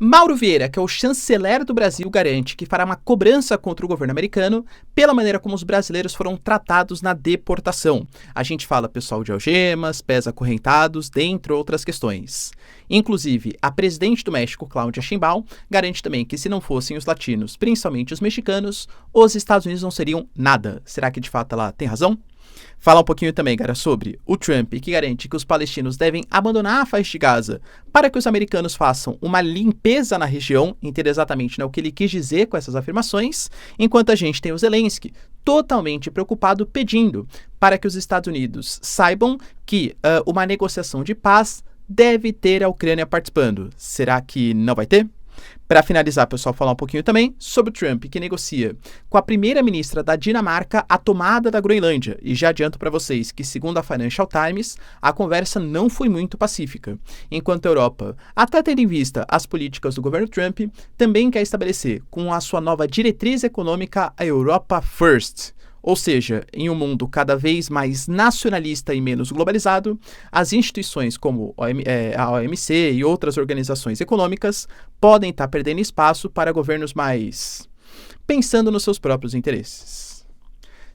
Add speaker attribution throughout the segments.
Speaker 1: Mauro Vieira, que é o chanceler do Brasil, garante que fará uma cobrança contra o governo americano pela maneira como os brasileiros foram tratados na deportação. A gente fala pessoal de algemas, pés acorrentados, dentre outras questões. Inclusive, a presidente do México, Cláudia Sheinbaum, garante também que se não fossem os latinos, principalmente os mexicanos, os Estados Unidos não seriam nada. Será que de fato ela tem razão? Fala um pouquinho também, cara, sobre o Trump, que garante que os palestinos devem abandonar a faixa de Gaza para que os americanos façam uma limpeza na região, entender exatamente o que ele quis dizer com essas afirmações, enquanto a gente tem o Zelensky totalmente preocupado pedindo para que os Estados Unidos saibam que uma negociação de paz deve ter a Ucrânia participando. Será que não vai ter? Para finalizar, pessoal, falar um pouquinho também sobre o Trump, que negocia com a primeira-ministra da Dinamarca a tomada da Groenlândia. E já adianto para vocês que, segundo a Financial Times, a conversa não foi muito pacífica. Enquanto a Europa, até tendo em vista as políticas do governo Trump, também quer estabelecer com a sua nova diretriz econômica a Europa First. Ou seja, em um mundo cada vez mais nacionalista e menos globalizado, as instituições como a OMC e outras organizações econômicas podem estar perdendo espaço para governos mais pensando nos seus próprios interesses.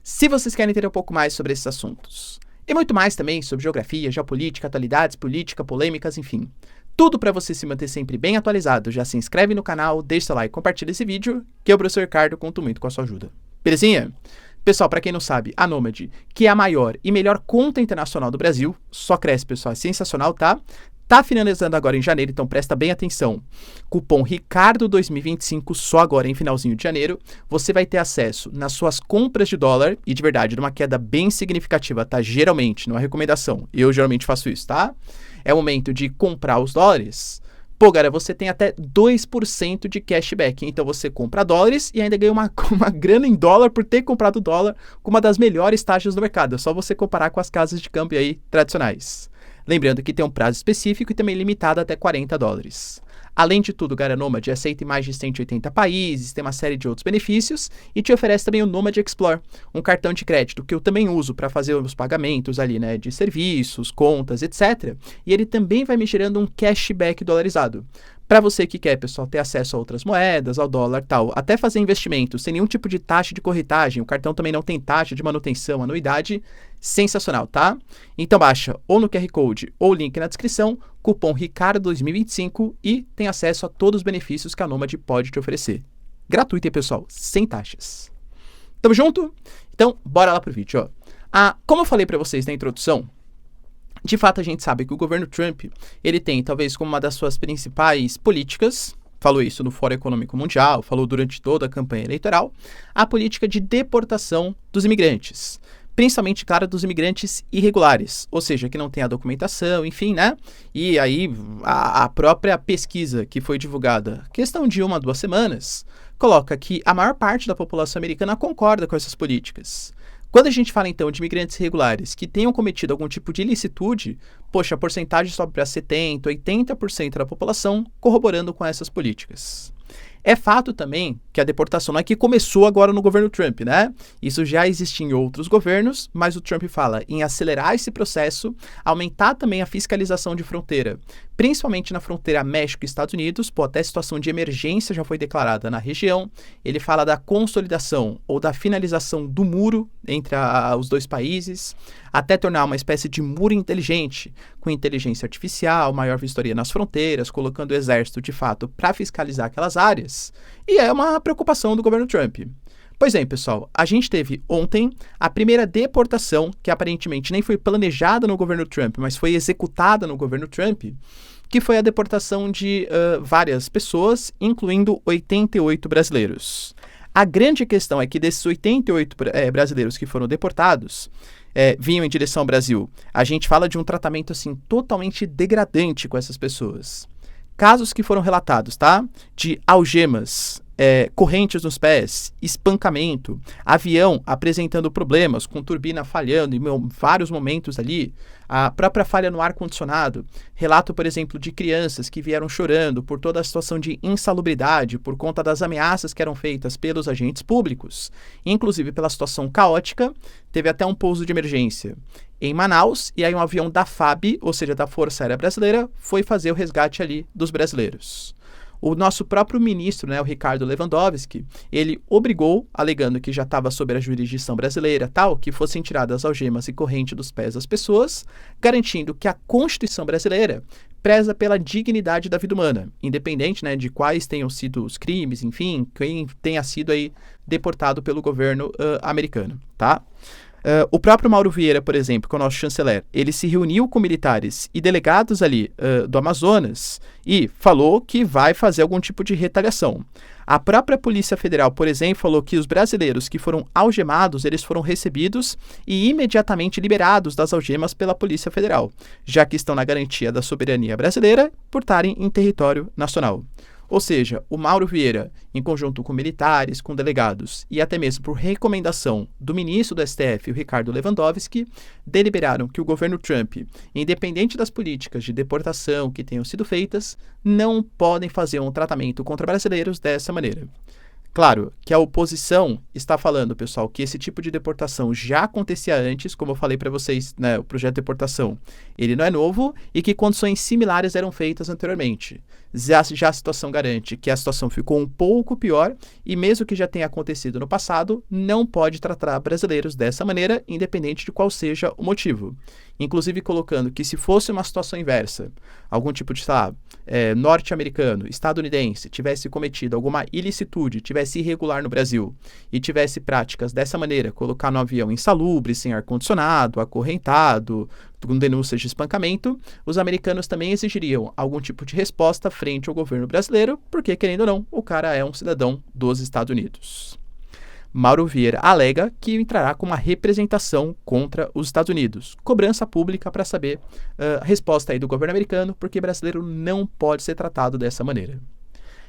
Speaker 1: Se vocês querem entender um pouco mais sobre esses assuntos, e muito mais também sobre geografia, geopolítica, atualidades, política, polêmicas, enfim, tudo para você se manter sempre bem atualizado, já se inscreve no canal, deixa seu like, compartilha esse vídeo, que eu, professor Ricardo, conto muito com a sua ajuda. Belezinha? Pessoal, para quem não sabe, a Nômade, que é a maior e melhor conta internacional do Brasil, só cresce, pessoal, é sensacional, tá? Tá finalizando agora em janeiro, então presta bem atenção. Cupom RICARDO2025, só agora em finalzinho de janeiro, você vai ter acesso nas suas compras de dólar, e de verdade, numa queda bem significativa, tá? Geralmente, não é recomendação, eu geralmente faço isso, tá? É o momento de comprar os dólares. Pô, cara, você tem até 2% de cashback. Então você compra dólares e ainda ganha uma grana em dólar por ter comprado dólar com uma das melhores taxas do mercado. É só você comparar com as casas de câmbio aí tradicionais. Lembrando que tem um prazo específico e também limitado até 40 dólares. Além de tudo, o Nômade aceita em mais de 180 países, tem uma série de outros benefícios e te oferece também o Nômade Explore, um cartão de crédito que eu também uso para fazer os pagamentos ali, né, de serviços, contas, etc. E ele também vai me gerando um cashback dolarizado. Para você que quer, pessoal, ter acesso a outras moedas, ao dólar e tal, até fazer investimentos sem nenhum tipo de taxa de corretagem, o cartão também não tem taxa de manutenção, anuidade, sensacional, tá? Então baixa ou no QR Code ou link na descrição, cupom RICARDO2025 e tem acesso a todos os benefícios que a Nômade pode te oferecer. Gratuito, hein, pessoal? Sem taxas. Tamo junto? Então, bora lá pro vídeo, ó. Como eu falei para vocês na introdução, de fato, a gente sabe que o governo Trump, ele tem, talvez, como uma das suas principais políticas, falou isso no Fórum Econômico Mundial, falou durante toda a campanha eleitoral, a política de deportação dos imigrantes. Principalmente, claro, dos imigrantes irregulares, ou seja, que não tem a documentação, enfim, né? E aí, a própria pesquisa que foi divulgada, questão de 1 a 2 semanas, coloca que a maior parte da população americana concorda com essas políticas. Quando a gente fala, então, de imigrantes irregulares que tenham cometido algum tipo de ilicitude, poxa, a porcentagem sobe para 70%, 80% da população corroborando com essas políticas. É fato também que a deportação não é que começou agora no governo Trump, né? Isso já existia em outros governos, mas o Trump fala em acelerar esse processo, aumentar também a fiscalização de fronteira, principalmente na fronteira México e Estados Unidos, até situação de emergência já foi declarada na região. Ele fala da consolidação ou da finalização do muro entre os dois países, até tornar uma espécie de muro inteligente, com inteligência artificial, maior vistoria nas fronteiras, colocando o exército de fato para fiscalizar aquelas áreas. E é uma preocupação do governo Trump. Pois bem, pessoal, a gente teve ontem a primeira deportação, que aparentemente nem foi planejada no governo Trump, mas foi executada no governo Trump, que foi a deportação de várias pessoas, incluindo 88 brasileiros. A grande questão é que desses 88 brasileiros que foram deportados, vinham em direção ao Brasil, a gente fala de um tratamento assim totalmente degradante com essas pessoas. Casos que foram relatados, tá? De algemas, correntes nos pés, espancamento, avião apresentando problemas, com turbina falhando em vários momentos ali, a própria falha no ar-condicionado. Relato, por exemplo, de crianças que vieram chorando por toda a situação de insalubridade, por conta das ameaças que eram feitas pelos agentes públicos, inclusive pela situação caótica. Teve até um pouso de emergência em Manaus, e aí um avião da FAB, ou seja, da Força Aérea Brasileira, foi fazer o resgate ali dos brasileiros. O nosso próprio ministro, né, o Ricardo Lewandowski, ele obrigou, alegando que já estava sob a jurisdição brasileira, tal, que fossem tiradas as algemas e corrente dos pés das pessoas, garantindo que a Constituição brasileira preza pela dignidade da vida humana, independente, né, de quais tenham sido os crimes, enfim, quem tenha sido aí deportado pelo governo americano, tá? O próprio Mauro Vieira, por exemplo, que é o nosso chanceler, ele se reuniu com militares e delegados ali do Amazonas e falou que vai fazer algum tipo de retaliação. A própria Polícia Federal, por exemplo, falou que os brasileiros que foram algemados, eles foram recebidos e imediatamente liberados das algemas pela Polícia Federal, já que estão na garantia da soberania brasileira por estarem em território nacional. Ou seja, o Mauro Vieira, em conjunto com militares, com delegados e até mesmo por recomendação do ministro do STF, o Ricardo Lewandowski, deliberaram que o governo Trump, independente das políticas de deportação que tenham sido feitas, não podem fazer um tratamento contra brasileiros dessa maneira. Claro que a oposição está falando, pessoal, que esse tipo de deportação já acontecia antes, como eu falei para vocês, né, o projeto de deportação, ele não é novo e que condições similares eram feitas anteriormente. Já a situação garante que a situação ficou um pouco pior e mesmo que já tenha acontecido no passado, não pode tratar brasileiros dessa maneira, independente de qual seja o motivo. Inclusive colocando que se fosse uma situação inversa, algum tipo de, norte-americano, estadunidense, tivesse cometido alguma ilicitude, tivesse irregular no Brasil e tivesse práticas dessa maneira, colocar no avião insalubre, sem ar-condicionado, acorrentado, com denúncias de espancamento, os americanos também exigiriam algum tipo de resposta frente ao governo brasileiro, porque, querendo ou não, o cara é um cidadão dos Estados Unidos. Mauro Vieira alega que entrará com uma representação contra os Estados Unidos. Cobrança pública para saber a resposta aí do governo americano, porque brasileiro não pode ser tratado dessa maneira.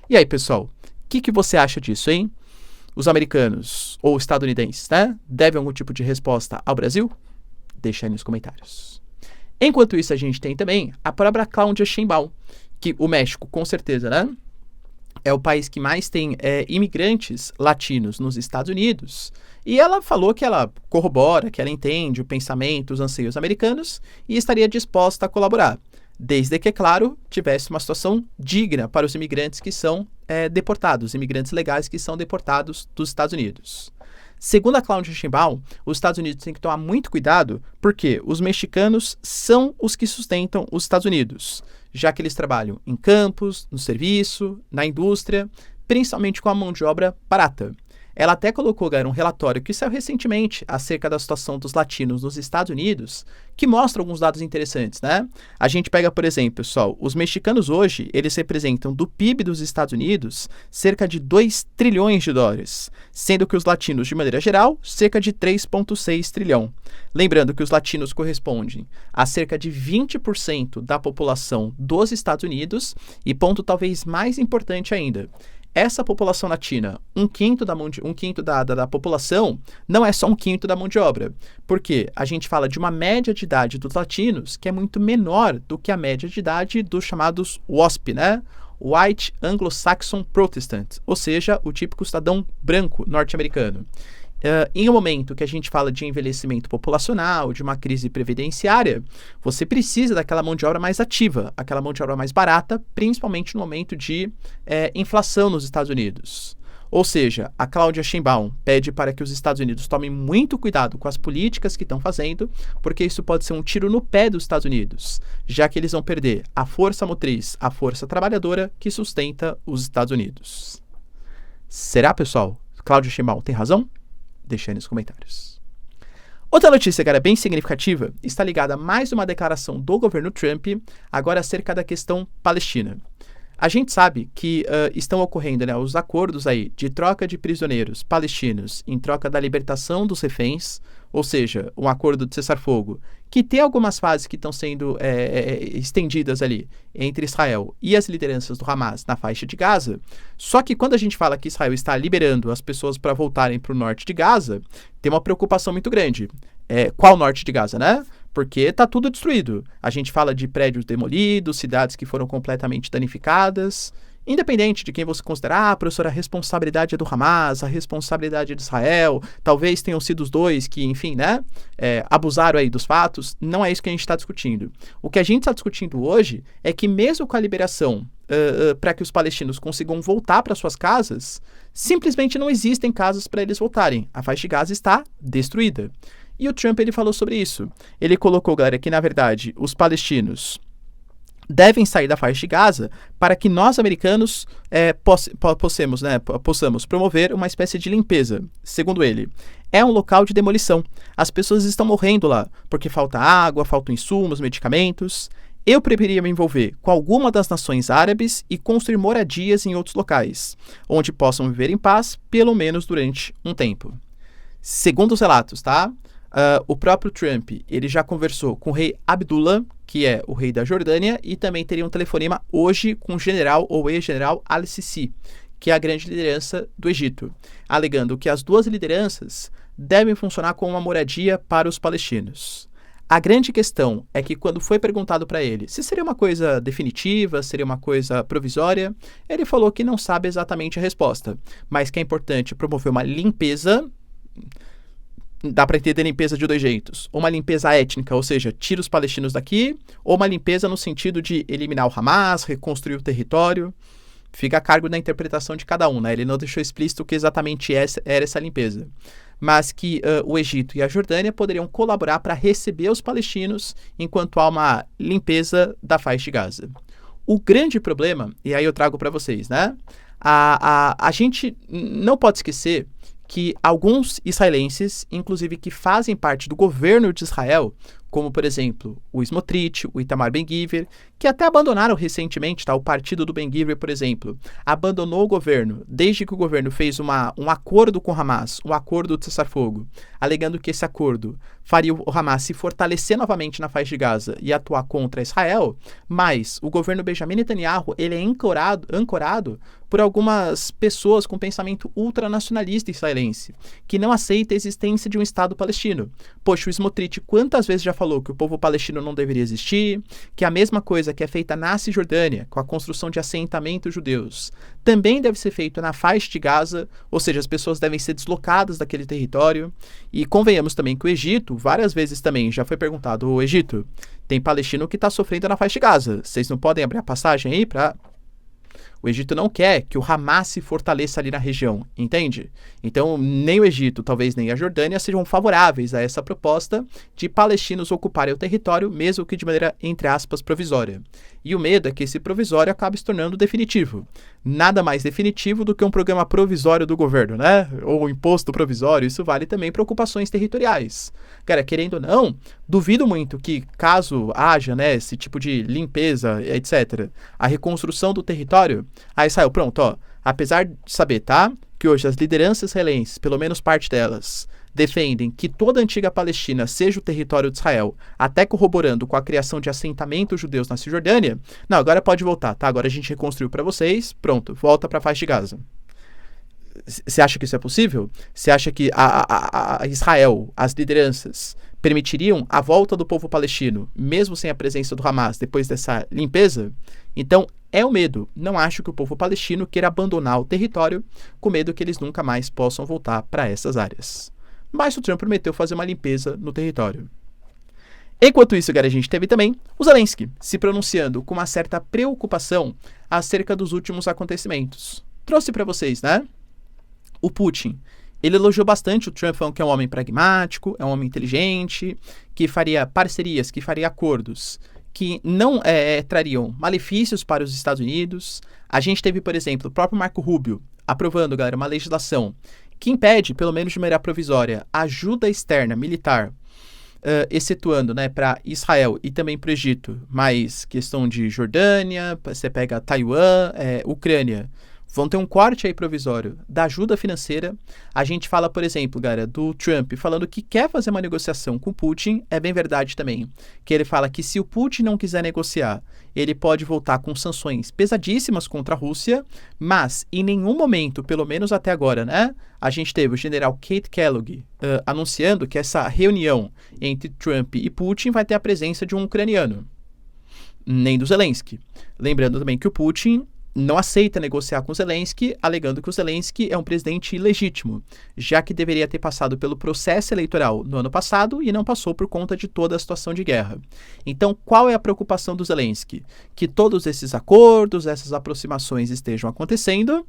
Speaker 1: E aí, pessoal, o que você acha disso, hein? Os americanos ou estadunidenses, né, devem algum tipo de resposta ao Brasil? Deixa aí nos comentários. Enquanto isso, a gente tem também a própria Cláudia Sheinbaum, que o México, com certeza, né, é o país que mais tem imigrantes latinos nos Estados Unidos. E ela falou que ela corrobora, que ela entende o pensamento, os anseios americanos e estaria disposta a colaborar, desde que, claro, tivesse uma situação digna para os imigrantes que são deportados, imigrantes legais que são deportados dos Estados Unidos. Segundo a Cláudia Sheinbaum, os Estados Unidos têm que tomar muito cuidado porque os mexicanos são os que sustentam os Estados Unidos, já que eles trabalham em campos, no serviço, na indústria, principalmente com a mão de obra barata. Ela até colocou, galera, um relatório que saiu recentemente acerca da situação dos latinos nos Estados Unidos, que mostra alguns dados interessantes, né? A gente pega, por exemplo, pessoal, os mexicanos hoje, eles representam do PIB dos Estados Unidos cerca de 2 trilhões de dólares, sendo que os latinos, de maneira geral, cerca de 3,6 trilhão. Lembrando que os latinos correspondem a cerca de 20% da população dos Estados Unidos e, ponto talvez mais importante ainda, essa população latina, um quinto da população, não é só um quinto da mão de obra, porque a gente fala de uma média de idade dos latinos que é muito menor do que a média de idade dos chamados WASP, né? White Anglo-Saxon Protestant, ou seja, o típico cidadão branco norte-americano. Em um momento que a gente fala de envelhecimento populacional, de uma crise previdenciária, você precisa daquela mão de obra mais ativa, aquela mão de obra mais barata, principalmente no momento de inflação nos Estados Unidos. Ou seja, a Cláudia Sheinbaum pede para que os Estados Unidos tomem muito cuidado com as políticas que estão fazendo, porque isso pode ser um tiro no pé dos Estados Unidos, já que eles vão perder a força motriz, a força trabalhadora que sustenta os Estados Unidos. Será, pessoal? Cláudia Sheinbaum tem razão? Deixa aí nos comentários. Outra notícia, cara, bem significativa, está ligada a mais uma declaração do governo Trump, agora acerca da questão palestina. A gente sabe que estão ocorrendo, né, os acordos aí de troca de prisioneiros palestinos em troca da libertação dos reféns, ou seja, um acordo de cessar-fogo, que tem algumas fases que estão sendo estendidas ali entre Israel e as lideranças do Hamas na faixa de Gaza. Só que quando a gente fala que Israel está liberando as pessoas para voltarem para o norte de Gaza, tem uma preocupação muito grande. Qual norte de Gaza, né? Porque está tudo destruído. A gente fala de prédios demolidos, cidades que foram completamente danificadas. Independente de quem você considerar, professor, a responsabilidade é do Hamas, a responsabilidade é de Israel, talvez tenham sido os dois que, enfim, né, abusaram aí dos fatos, não é isso que a gente está discutindo. O que a gente está discutindo hoje é que mesmo com a liberação para que os palestinos consigam voltar para suas casas, simplesmente não existem casas para eles voltarem. A faixa de Gaza está destruída. E o Trump, ele falou sobre isso. Ele colocou, galera, que na verdade os palestinos devem sair da faixa de Gaza para que nós, americanos, possamos promover uma espécie de limpeza. Segundo ele, é um local de demolição. As pessoas estão morrendo lá porque falta água, faltam insumos, medicamentos. Eu preferia me envolver com alguma das nações árabes e construir moradias em outros locais, onde possam viver em paz, pelo menos durante um tempo. Segundo os relatos, tá? O próprio Trump, ele já conversou com o rei Abdullah, que é o rei da Jordânia, e também teria um telefonema hoje com o general ou ex-general Al-Sisi, que é a grande liderança do Egito, alegando que as duas lideranças devem funcionar como uma moradia para os palestinos. A grande questão é que quando foi perguntado para ele se seria uma coisa definitiva, seria uma coisa provisória, ele falou que não sabe exatamente a resposta, mas que é importante promover uma limpeza. Dá para entender limpeza de dois jeitos. Uma limpeza étnica, ou seja, tira os palestinos daqui, ou uma limpeza no sentido de eliminar o Hamas, reconstruir o território. Fica a cargo da interpretação de cada um, né? Ele não deixou explícito o que exatamente era essa limpeza. Mas que o Egito e a Jordânia poderiam colaborar para receber os palestinos enquanto há uma limpeza da faixa de Gaza. O grande problema, e aí eu trago para vocês, né? A gente não pode esquecer que alguns israelenses, inclusive que fazem parte do governo de Israel, como, por exemplo, o Smotrich, o Itamar Ben-Gvir, que até abandonaram recentemente, tá? O partido do Ben-Gvir, por exemplo, abandonou o governo desde que o governo fez um acordo com o Hamas, um acordo de cessar-fogo, alegando que esse acordo faria o Hamas se fortalecer novamente na faixa de Gaza e atuar contra Israel, mas o governo Benjamin Netanyahu, ele é ancorado por algumas pessoas com pensamento ultranacionalista israelense, que não aceita a existência de um Estado palestino. Poxa, o Smotrich quantas vezes já falou que o povo palestino não deveria existir, que a mesma coisa que é feita na Cisjordânia, com a construção de assentamentos judeus, também deve ser feito na faixa de Gaza, ou seja, as pessoas devem ser deslocadas daquele território. E convenhamos também que o Egito, várias vezes também já foi perguntado, o Egito, tem palestino que está sofrendo na faixa de Gaza, vocês não podem abrir a passagem aí para... O Egito não quer que o Hamas se fortaleça ali na região, entende? Então, nem o Egito, talvez nem a Jordânia, sejam favoráveis a essa proposta de palestinos ocuparem o território, mesmo que de maneira, entre aspas, provisória. E o medo é que esse provisório acabe se tornando definitivo. Nada mais definitivo do que um programa provisório do governo, né? Ou um imposto provisório, isso vale também para ocupações territoriais. Cara, querendo ou não, duvido muito que, caso haja, né, esse tipo de limpeza, etc., a reconstrução do território, aí saiu, pronto, ó, apesar de saber, tá, que hoje as lideranças israelenses, pelo menos parte delas, defendem que toda a antiga Palestina seja o território de Israel, até corroborando com a criação de assentamentos judeus na Cisjordânia, não, agora pode voltar, tá, agora a gente reconstruiu para vocês, pronto, volta para a faixa de Gaza. Você acha que isso é possível? Você acha que a Israel, as lideranças, permitiriam a volta do povo palestino, mesmo sem a presença do Hamas, depois dessa limpeza? Então, é o medo. Não acho que o povo palestino queira abandonar o território, com medo que eles nunca mais possam voltar para essas áreas. Mas o Trump prometeu fazer uma limpeza no território. Enquanto isso, galera, a gente teve também o Zelensky se pronunciando com uma certa preocupação acerca dos últimos acontecimentos. Trouxe para vocês, né? O Putin, ele elogiou bastante o Trump, falando que é um homem pragmático, é um homem inteligente, que faria parcerias, que faria acordos que não trariam malefícios para os Estados Unidos. A gente teve, por exemplo, o próprio Marco Rubio aprovando, galera, uma legislação que impede, pelo menos de maneira provisória, ajuda externa militar, excetuando, né, para Israel e também para o Egito, mas questão de Jordânia, você pega Taiwan, Ucrânia, vão ter um corte aí provisório da ajuda financeira. A gente fala, por exemplo, galera, do Trump falando que quer fazer uma negociação com o Putin. É bem verdade também, que ele fala que se o Putin não quiser negociar, ele pode voltar com sanções pesadíssimas contra a Rússia, mas em nenhum momento, pelo menos até agora, né, a gente teve o general Kate Kellogg anunciando que essa reunião entre Trump e Putin vai ter a presença de um ucraniano, nem do Zelensky. Lembrando também que o Putin não aceita negociar com Zelensky, alegando que o Zelensky é um presidente ilegítimo, já que deveria ter passado pelo processo eleitoral no ano passado e não passou por conta de toda a situação de guerra. Então, qual é a preocupação do Zelensky? Que todos esses acordos, essas aproximações estejam acontecendo,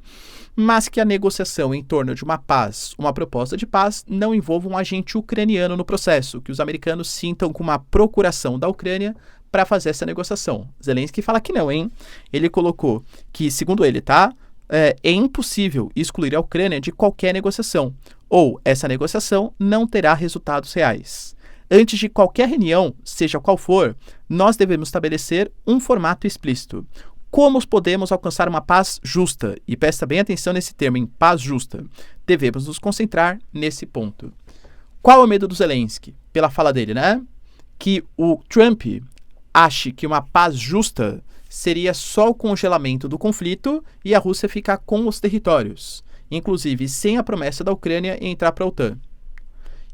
Speaker 1: mas que a negociação em torno de uma paz, uma proposta de paz, não envolva um agente ucraniano no processo, que os americanos sintam com uma procuração da Ucrânia para fazer essa negociação. Zelensky fala que não, hein? Ele colocou que, segundo ele, é impossível excluir a Ucrânia de qualquer negociação, ou essa negociação não terá resultados reais. Antes de qualquer reunião, seja qual for, nós devemos estabelecer um formato explícito. Como podemos alcançar uma paz justa? E presta bem atenção nesse termo, em paz justa. Devemos nos concentrar nesse ponto. Qual é o medo do Zelensky? Pela fala dele, né? Que o Trump ache que uma paz justa seria só o congelamento do conflito e a Rússia ficar com os territórios, inclusive sem a promessa da Ucrânia em entrar para a OTAN.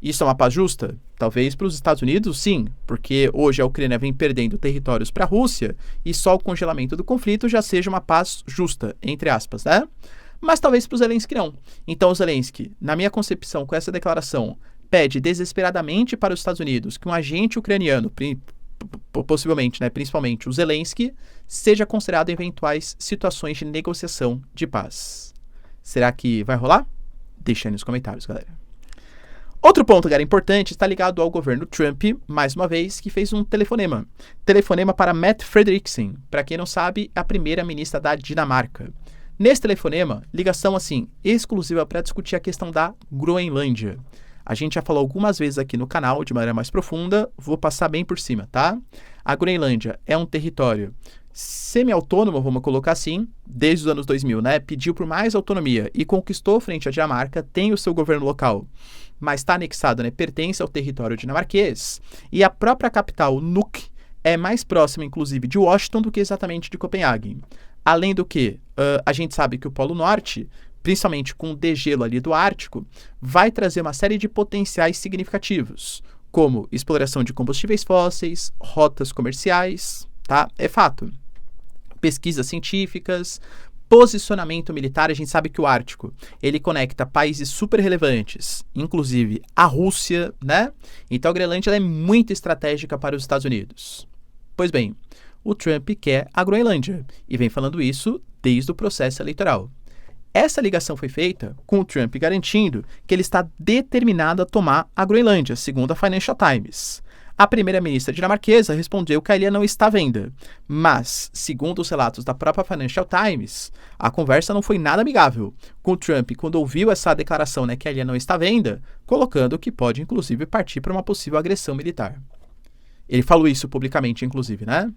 Speaker 1: Isso é uma paz justa? Talvez para os Estados Unidos, sim, porque hoje a Ucrânia vem perdendo territórios para a Rússia e só o congelamento do conflito já seja uma paz justa, entre aspas, né? Mas talvez para o Zelensky não. Então o Zelensky, na minha concepção, com essa declaração, pede desesperadamente para os Estados Unidos que um agente ucraniano, possivelmente, né, principalmente o Zelensky, seja considerado em eventuais situações de negociação de paz. Será que vai rolar? Deixa aí nos comentários, galera. Outro ponto, galera, importante, está ligado ao governo Trump, mais uma vez, que fez um telefonema. Telefonema para Mette Frederiksen, para quem não sabe, a primeira-ministra da Dinamarca. Nesse telefonema, ligação, assim, exclusiva para discutir a questão da Groenlândia. A gente já falou algumas vezes aqui no canal, de maneira mais profunda, vou passar bem por cima, tá? A Groenlândia é um território semi-autônomo, vamos colocar assim, desde os anos 2000, né? Pediu por mais autonomia e conquistou frente à Dinamarca, tem o seu governo local, mas está anexado, né? Pertence ao território dinamarquês. E a própria capital, Nuuk, é mais próxima, inclusive, de Washington do que exatamente de Copenhague. Além do que, a gente sabe que o Polo Norte, principalmente com o degelo ali do Ártico, vai trazer uma série de potenciais significativos, como exploração de combustíveis fósseis, rotas comerciais, tá? É fato. Pesquisas científicas, posicionamento militar. A gente sabe que o Ártico, ele conecta países super relevantes, inclusive a Rússia, né? Então a Groenlândia é muito estratégica para os Estados Unidos. Pois bem, o Trump quer a Groenlândia e vem falando isso desde o processo eleitoral. Essa ligação foi feita com o Trump garantindo que ele está determinado a tomar a Groenlândia, segundo a Financial Times. A primeira-ministra dinamarquesa respondeu que a ilha não está à venda, mas, segundo os relatos da própria Financial Times, a conversa não foi nada amigável, com o Trump, quando ouviu essa declaração, né, que a ilha não está à venda, colocando que pode, inclusive, partir para uma possível agressão militar. Ele falou isso publicamente, inclusive, né?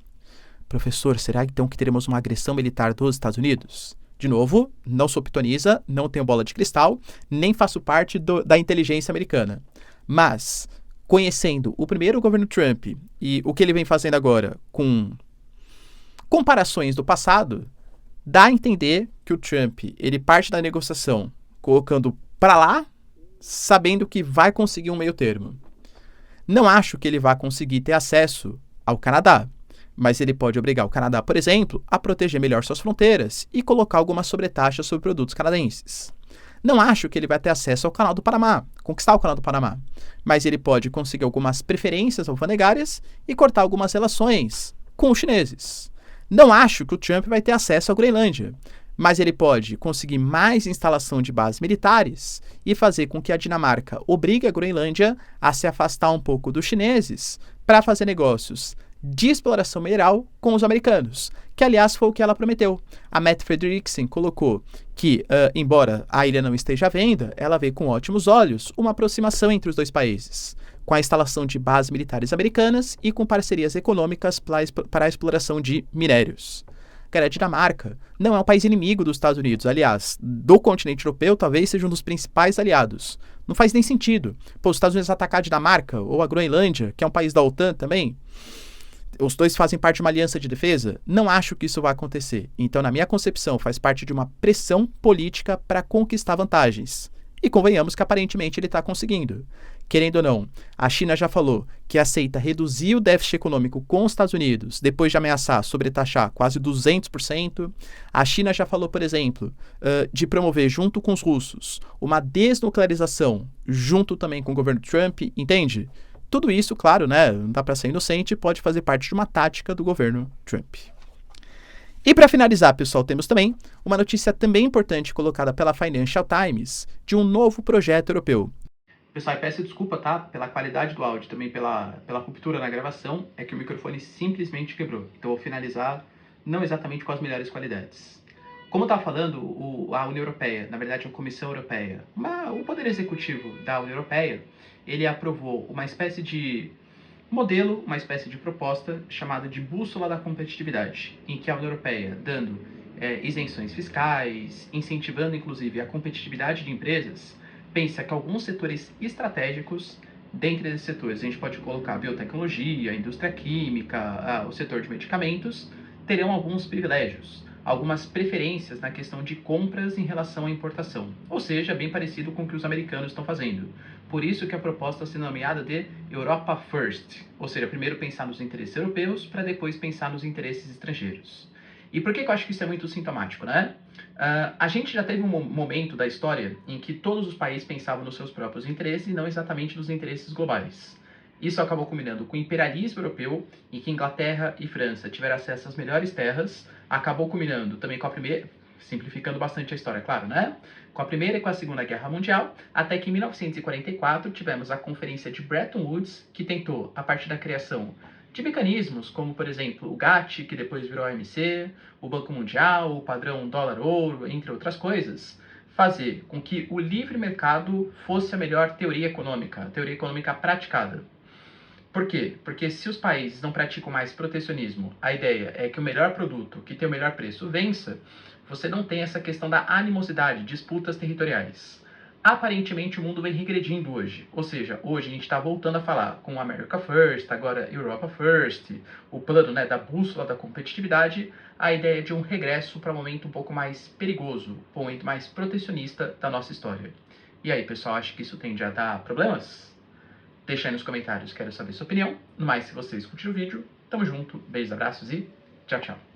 Speaker 1: Professor, será então que teremos uma agressão militar dos Estados Unidos? De novo, não sou pitonisa, não tenho bola de cristal, nem faço parte da inteligência americana. Mas, conhecendo o primeiro governo Trump e o que ele vem fazendo agora com comparações do passado, dá a entender que o Trump, ele parte da negociação colocando para lá, sabendo que vai conseguir um meio termo. Não acho que ele vá conseguir ter acesso ao Canadá, mas ele pode obrigar o Canadá, por exemplo, a proteger melhor suas fronteiras e colocar algumas sobretaxas sobre produtos canadenses. Não acho que ele vai ter acesso ao Canal do Panamá, conquistar o Canal do Panamá, mas ele pode conseguir algumas preferências alfandegárias e cortar algumas relações com os chineses. Não acho que o Trump vai ter acesso à Groenlândia, mas ele pode conseguir mais instalação de bases militares e fazer com que a Dinamarca obrigue a Groenlândia a se afastar um pouco dos chineses para fazer negócios de exploração mineral com os americanos, que aliás foi o que ela prometeu. A Mette Frederiksen colocou que, embora a ilha não esteja à venda, ela vê com ótimos olhos uma aproximação entre os dois países, com a instalação de bases militares americanas e com parcerias econômicas para a exploração de minérios. Cara, a Dinamarca não é um país inimigo dos Estados Unidos, aliás, do continente europeu talvez seja um dos principais aliados. Não faz nem sentido. Pô, os Estados Unidos atacar a Dinamarca ou a Groenlândia, que é um país da OTAN também, os dois fazem parte de uma aliança de defesa? Não acho que isso vai acontecer. Então, na minha concepção, faz parte de uma pressão política para conquistar vantagens. E convenhamos que aparentemente ele está conseguindo. Querendo ou não, a China já falou que aceita reduzir o déficit econômico com os Estados Unidos depois de ameaçar sobretaxar quase 200%. A China já falou, por exemplo, de promover junto com os russos uma desnuclearização junto também com o governo Trump, entende? Tudo isso, claro, né, não dá para ser inocente, pode fazer parte de uma tática do governo Trump. E para finalizar, pessoal, temos também uma notícia também importante colocada pela Financial Times de um novo projeto europeu. Pessoal, peço desculpa, tá? Pela qualidade do áudio, também pela ruptura na gravação, é que o microfone simplesmente quebrou. Então eu vou finalizar não exatamente com as melhores qualidades. Como eu estava falando, a União Europeia, na verdade a Comissão Europeia, o Poder Executivo da União Europeia, ele aprovou uma espécie de modelo, uma espécie de proposta chamada de Bússola da Competitividade, em que a União Europeia, dando isenções fiscais, incentivando inclusive a competitividade de empresas, pensa que alguns setores estratégicos, dentre esses setores, a gente pode colocar a biotecnologia, a indústria química, o setor de medicamentos, terão alguns privilégios, algumas preferências na questão de compras em relação à importação, ou seja, bem parecido com o que os americanos estão fazendo. Por isso que a proposta está sendo nomeada de Europa First, ou seja, primeiro pensar nos interesses europeus para depois pensar nos interesses estrangeiros. E por que eu acho que isso é muito sintomático, né? A gente já teve um momento da história em que todos os países pensavam nos seus próprios interesses e não exatamente nos interesses globais. Isso acabou culminando com o imperialismo europeu, em que Inglaterra e França tiveram acesso às melhores terras, acabou culminando também com a primeira, simplificando bastante a história, claro, né? Com a Primeira e com a Segunda Guerra Mundial, até que em 1944 tivemos a Conferência de Bretton Woods, que tentou, a partir da criação de mecanismos como, por exemplo, o GATT, que depois virou a OMC, o Banco Mundial, o padrão dólar-ouro, entre outras coisas, fazer com que o livre mercado fosse a melhor teoria econômica praticada. Por quê? Porque se os países não praticam mais protecionismo, a ideia é que o melhor produto, que tem o melhor preço, vença, você não tem essa questão da animosidade, disputas territoriais. Aparentemente o mundo vem regredindo hoje, ou seja, hoje a gente está voltando a falar com America First, agora Europa First, o plano da bússola da competitividade, a ideia de um regresso para um momento um pouco mais perigoso, um momento mais protecionista da nossa história. E aí, pessoal, acha que isso tende a dar problemas? Deixa aí nos comentários, quero saber sua opinião. No mais, se vocês curtiram o vídeo, tamo junto, beijos, abraços e tchau, tchau.